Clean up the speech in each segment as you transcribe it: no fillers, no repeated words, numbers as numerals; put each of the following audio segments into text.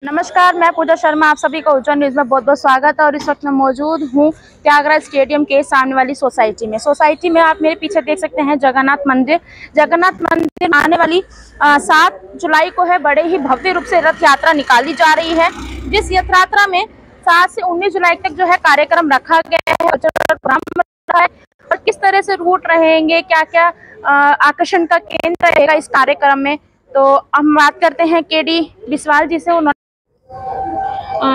नमस्कार, मैं पूजा शर्मा। आप सभी का उज्जवल न्यूज में बहुत बहुत स्वागत है। और इस वक्त मैं मौजूद हूँ त्यागराज स्टेडियम के सामने वाली सोसाइटी में आप मेरे पीछे देख सकते हैं जगन्नाथ मंदिर आने वाली 7 जुलाई को है बड़े ही भव्य रूप से रथ यात्रा निकाली जा रही है। जिस रथ यात्रा में 7 से 19 जुलाई तक जो है कार्यक्रम रखा गया है, प्रोग्राम रखा है और किस तरह से रूट रहेंगे, क्या क्या आकर्षण का केंद्र रहेगा इस कार्यक्रम में। तो हम बात करते हैं केडी बिस्वाल जी से।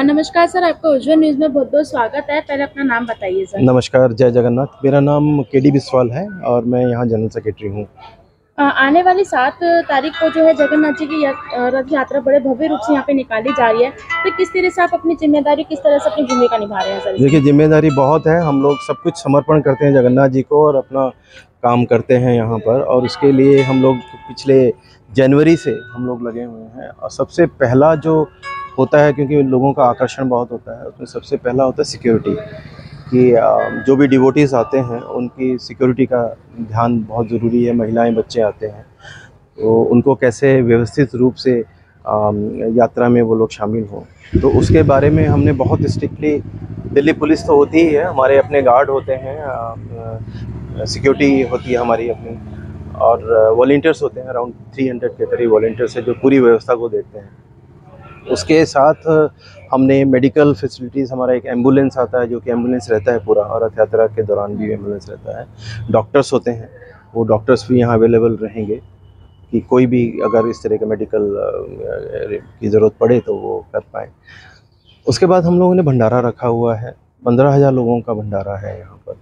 नमस्कार सर, आपका उज्जवल न्यूज में बहुत बहुत स्वागत है। पहले अपना नाम बताइए सर। नमस्कार, जय जगन्नाथ। मेरा नाम केडी बिस्वाल है और मैं यहाँ जनरल सेक्रेटरी हूँ। आने वाली 7 तारीख को जो है जगन्नाथ जी की रथ यात्रा बड़े भव्य रूप से यहाँ पे निकाली जा रही है, तो किस तरह से आप अपनी जिम्मेदारी, किस तरह से अपनी भूमिका निभा रहे हैं सर? देखिए, जिम्मेदारी बहुत है। हम लोग सब कुछ समर्पण करते हैं जगन्नाथ जी को और अपना काम करते हैं यहाँ पर। और उसके लिए हम लोग पिछले जनवरी से हम लोग लगे हुए हैं। और सबसे पहला जो होता है, क्योंकि लोगों का आकर्षण बहुत होता है, उसमें सबसे पहला होता है सिक्योरिटी, कि जो भी डिवोटीज आते हैं उनकी सिक्योरिटी का ध्यान बहुत ज़रूरी है। महिलाएं, बच्चे आते हैं तो उनको कैसे व्यवस्थित रूप से यात्रा में वो लोग शामिल हों, तो उसके बारे में हमने बहुत स्ट्रिक्टली, दिल्ली पुलिस तो होती ही है, हमारे अपने गार्ड होते हैं, सिक्योरिटी होती है हमारी अपनी, और वॉलंटियर्स होते हैं अराउंड 300 के करीब वॉलंटियर्स है जो पूरी व्यवस्था को देखते हैं। उसके साथ हमने मेडिकल फैसिलिटीज़, हमारा एक एम्बुलेंस आता है जो कि एम्बुलेंस रहता है पूरा, और रथ यात्रा के दौरान भी एम्बुलेंस रहता है। डॉक्टर्स होते हैं, वो डॉक्टर्स भी यहाँ अवेलेबल रहेंगे कि कोई भी अगर इस तरह का मेडिकल की ज़रूरत पड़े तो वो कर पाए। उसके बाद हम लोगों ने भंडारा रखा हुआ है। 15,000 लोगों का भंडारा है यहाँ पर,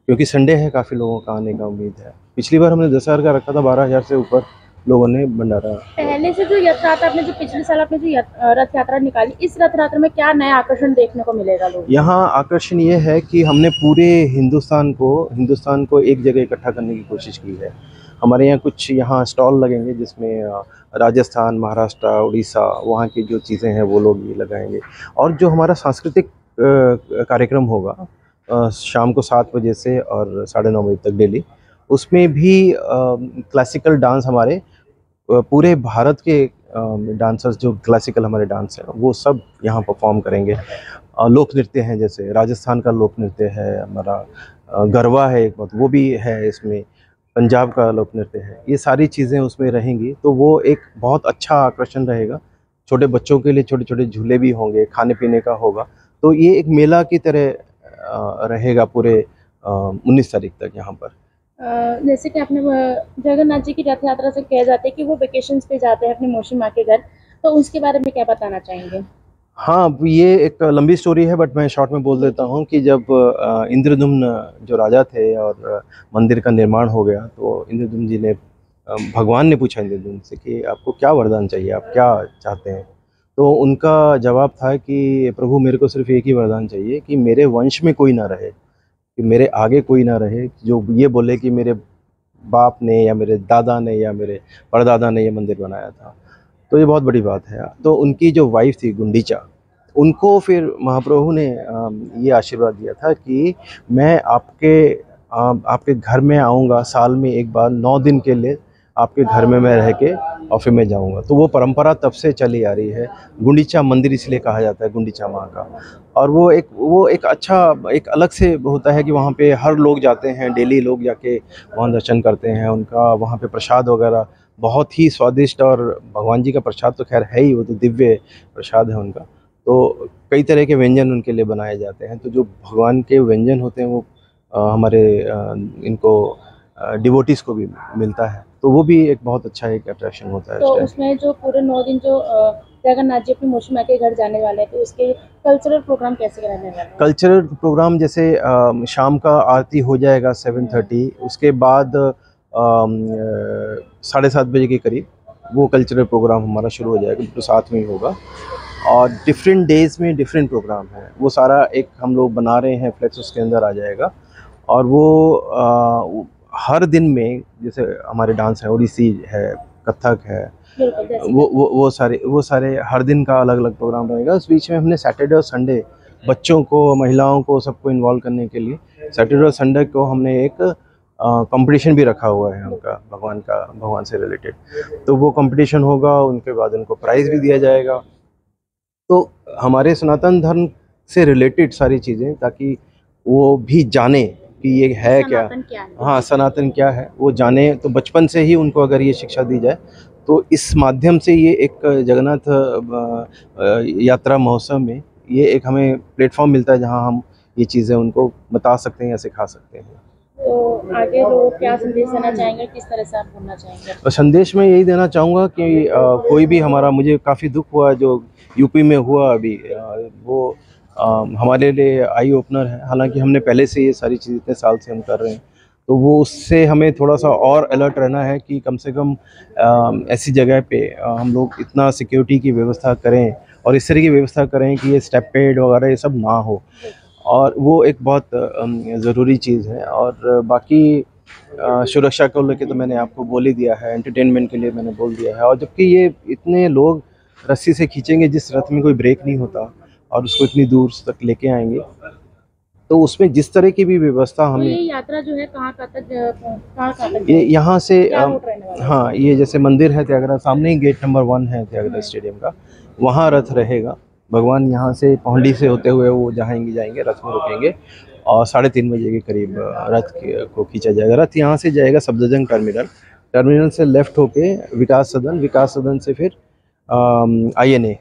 क्योंकि संडे है, काफ़ी लोगों का आने का उम्मीद है। पिछली बार हमने 10,000 का रखा था, 12,000 से ऊपर लोगों ने भंडारा। पहले से जो यात्रा आपने जो पिछले साल आपने जो रथ यात्रा निकाली, इस रथ यात्रा में क्या नया आकर्षण देखने को मिलेगा लोग? यहाँ आकर्षण ये है कि हमने पूरे हिंदुस्तान को एक जगह इकट्ठा करने की कोशिश की है। हमारे यहाँ कुछ यहाँ स्टॉल लगेंगे जिसमें राजस्थान, महाराष्ट्र, उड़ीसा, वहाँ की जो चीज़ें हैं वो लोग ये लगाएंगे। और जो हमारा सांस्कृतिक कार्यक्रम होगा शाम को 7 बजे से और 9:30 बजे तक डेली, उसमें भी क्लासिकल डांस, हमारे पूरे भारत के डांसर्स जो क्लासिकल हमारे डांस हैं वो सब यहाँ परफॉर्म करेंगे। लोक नृत्य हैं, जैसे राजस्थान का लोक नृत्य है हमारा, गरबा है एक बहुत, वो भी है इसमें, पंजाब का लोक नृत्य है। ये सारी चीज़ें उसमें रहेंगी, तो वो एक बहुत अच्छा आकर्षण रहेगा। छोटे बच्चों के लिए छोटे छोटे झूले भी होंगे, खाने पीने का होगा। तो ये एक मेला की तरह रहेगा पूरे 19 तारीख तक यहाँ पर। जैसे कि आपने जगन्नाथ जी की रथ यात्रा से कहा जाता है कि वो वेकेशंस पे जाते हैं अपनी मौसी माँ के घर, तो उसके बारे में क्या बताना चाहेंगे? हाँ, ये एक लंबी स्टोरी है, बट मैं शॉर्ट में बोल देता हूँ कि जब इंद्रद्युम्न जो राजा थे और मंदिर का निर्माण हो गया, तो इंद्रद्युम्न जी ने भगवान ने पूछा इंद्रद्युम्न से कि आपको क्या वरदान चाहिए, आप क्या चाहते हैं। तो उनका जवाब था कि प्रभु, मेरे को सिर्फ एक ही वरदान चाहिए कि मेरे वंश में कोई ना रहे, कि मेरे आगे कोई ना रहे जो ये बोले कि मेरे बाप ने या मेरे दादा ने या मेरे परदादा ने ये मंदिर बनाया था। तो ये बहुत बड़ी बात है। तो उनकी जो वाइफ थी गुंडीचा, उनको फिर महाप्रभु ने ये आशीर्वाद दिया था कि मैं आपके घर में आऊँगा, साल में एक बार 9 दिन के लिए आपके घर में मैं रह के और फिर मैं जाऊँगा। तो वो परंपरा तब से चली आ रही है। गुंडीचा मंदिर इसलिए कहा जाता है गुंडीचा माँ का। और वो एक अच्छा, एक अलग से होता है कि वहाँ पे हर लोग जाते हैं, डेली लोग जाके वहाँ दर्शन करते हैं। उनका वहाँ पे प्रसाद वगैरह बहुत ही स्वादिष्ट, और भगवान जी का प्रसाद तो खैर है ही, वो तो दिव्य प्रसाद है उनका। तो कई तरह के व्यंजन उनके लिए बनाए जाते हैं। तो जो भगवान के व्यंजन होते हैं वो हमारे इनको डिवोटीज को भी मिलता है। तो वो भी एक बहुत अच्छा एक अट्रैक्शन होता है। तो उसमें जो पूरे 9 दिन जो जगन्नाथ जी अपनी मौसी माँ के घर जाने वाले हैं, तो उसके कल्चरल प्रोग्राम कैसे रहने वाले हैं? कल्चरल प्रोग्राम जैसे शाम का आरती हो जाएगा 7:30, उसके बाद 7:30 बजे के करीब वो कल्चरल प्रोग्राम हमारा शुरू हो जाएगा, तो साथ में ही होगा। और डिफरेंट डेज़ में डिफरेंट प्रोग्राम है, वो सारा एक हम लोग बना रहे हैं, फ्लेक्स उसके अंदर आ जाएगा। और वो हर दिन में, जैसे हमारे डांस है, ओडिसी है, कथक है, वो सारे हर दिन का अलग अलग प्रोग्राम रहेगा। उस बीच में हमने सैटरडे और संडे बच्चों को, महिलाओं को, सबको इन्वॉल्व करने के लिए सैटरडे और संडे को हमने एक कंपटीशन भी रखा हुआ है उनका, भगवान से रिलेटेड। तो वो कंपटीशन होगा, उनके बाद उनको प्राइज़ भी दिया जाएगा। तो हमारे सनातन धर्म से रिलेटेड सारी चीज़ें, ताकि वो भी जाने कि ये है क्या। सनातन क्या है? हाँ, सनातन क्या है वो जाने। तो बचपन से ही उनको अगर ये शिक्षा दी जाए तो इस माध्यम से ये एक जगन्नाथ यात्रा महोत्सव में ये एक हमें प्लेटफॉर्म मिलता है जहाँ हम ये चीज़ें उनको बता सकते हैं या सिखा सकते हैं। तो आगे लोग क्या संदेश देना चाहेंगे, किस तरह से आप बोलना चाहेंगे? और संदेश में यही देना चाहूँगा कि कोई भी हमारा, मुझे काफ़ी दुख हुआ जो यूपी में हुआ अभी, वो हमारे लिए आई ओपनर है। हालांकि हमने पहले से ये सारी चीज़ इतने साल से हम कर रहे हैं, तो वो उससे हमें थोड़ा सा और अलर्ट रहना है कि कम से कम ऐसी जगह पे हम लोग इतना सिक्योरिटी की व्यवस्था करें और इस तरह की व्यवस्था करें कि ये स्टेप पेड वगैरह ये सब ना हो। और वो एक बहुत ज़रूरी चीज़ है। और बाकी सुरक्षा को लेके तो मैंने आपको बोल ही दिया है, एंटरटेनमेंट के लिए मैंने बोल दिया है। और जबकि ये इतने लोग रस्सी से खींचेंगे, जिस रथ में कोई ब्रेक नहीं होता और उसको इतनी दूर तक लेके आएंगे, तो उसमें जिस तरह की भी व्यवस्था तो हमें, ये यात्रा जो है कहाँ तक ये यहाँ से क्या रूट रहने वाला है? हाँ, ये जैसे मंदिर है त्यागरा, सामने ही गेट नंबर 1 है त्यागरा स्टेडियम का, वहाँ रथ रहेगा। भगवान यहाँ से पौंडी से होते हुए वो जाएंगे रथ में रुकेंगे और 3:30 बजे के करीब को खींचा जाएगा। रथ यहाँ से जाएगा सफदरजंग टर्मिनल से लेफ्ट होके विकास सदन से फिर INA।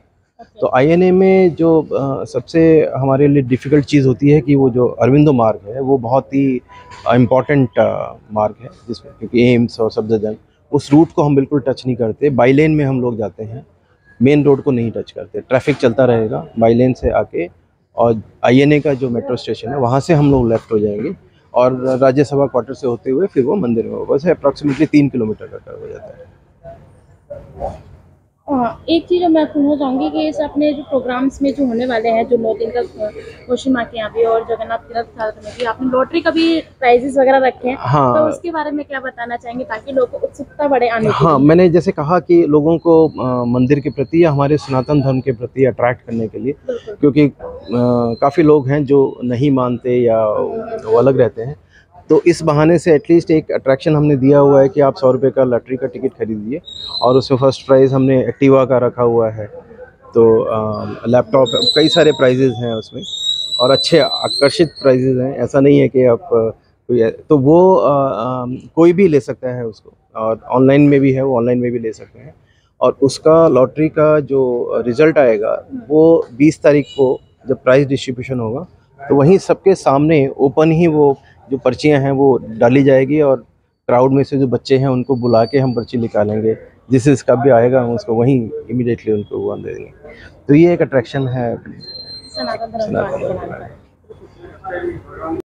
तो INA में जो सबसे हमारे लिए डिफ़िकल्ट चीज़ होती है कि वो जो अरविंदो मार्ग है वो बहुत ही इम्पॉर्टेंट मार्ग है, जिसमें क्योंकि एम्स और सफदरजंग उस रूट को हम बिल्कुल टच नहीं करते। बाई लेन में हम लोग जाते हैं, मेन रोड को नहीं टच करते। ट्रैफिक चलता रहेगा बाई लेन से आके, और INA का जो मेट्रो स्टेशन है वहाँ से हम लोग लेफ़्ट हो जाएंगे और राज्यसभा क्वार्टर से होते हुए फिर वो मंदिर में होगा। वैसे अप्रॉक्सीमेटली 3 किलोमीटर का कवर हो जाता है। एक चीज़ मैं पूछना चाहूँगी कि इस अपने जो प्रोग्राम्स में जो होने वाले हैं, जो 9 दिन का कोशी माँ के यहाँ भी और जगन्नाथ की रथ यात्रा में भी आपने लॉटरी का भी प्राइजेस वगैरह रखे हैं। हाँ, तो उसके बारे में क्या बताना चाहेंगे ताकि लोगों को उत्सुकता बढ़े आने की? हाँ, मैंने जैसे कहा कि लोगों को मंदिर के प्रति या हमारे सनातन धर्म के प्रति अट्रैक्ट करने के लिए, क्योंकि काफ़ी लोग हैं जो नहीं मानते या वो अलग रहते हैं, तो इस बहाने से एटलीस्ट एक अट्रैक्शन हमने दिया हुआ है कि आप 100 रुपये का लॉटरी का टिकट खरीदिए और उसमें फर्स्ट प्राइज़ हमने एक्टिवा का रखा हुआ है। तो लैपटॉप, कई सारे प्राइजेज़ हैं उसमें और अच्छे आकर्षित प्राइजेज़ हैं। ऐसा नहीं है कि आप तो वो कोई भी ले सकता है उसको, और ऑनलाइन में भी है, वो ऑनलाइन में भी ले सकते हैं। और उसका लॉटरी का जो रिज़ल्ट आएगा वो 20 तारीख को जब प्राइज़ डिस्ट्रीब्यूशन होगा तो वहीं सबके सामने ओपन ही वो जो पर्चियां हैं वो डाली जाएगी और क्राउड में से जो बच्चे हैं उनको बुला के हम पर्ची निकालेंगे। जिसका भी आएगा हम उसको वहीं इमीडिएटली उनको वो दे देंगे। तो ये एक अट्रैक्शन है सनातन धर्म को आगे बढ़ाने का।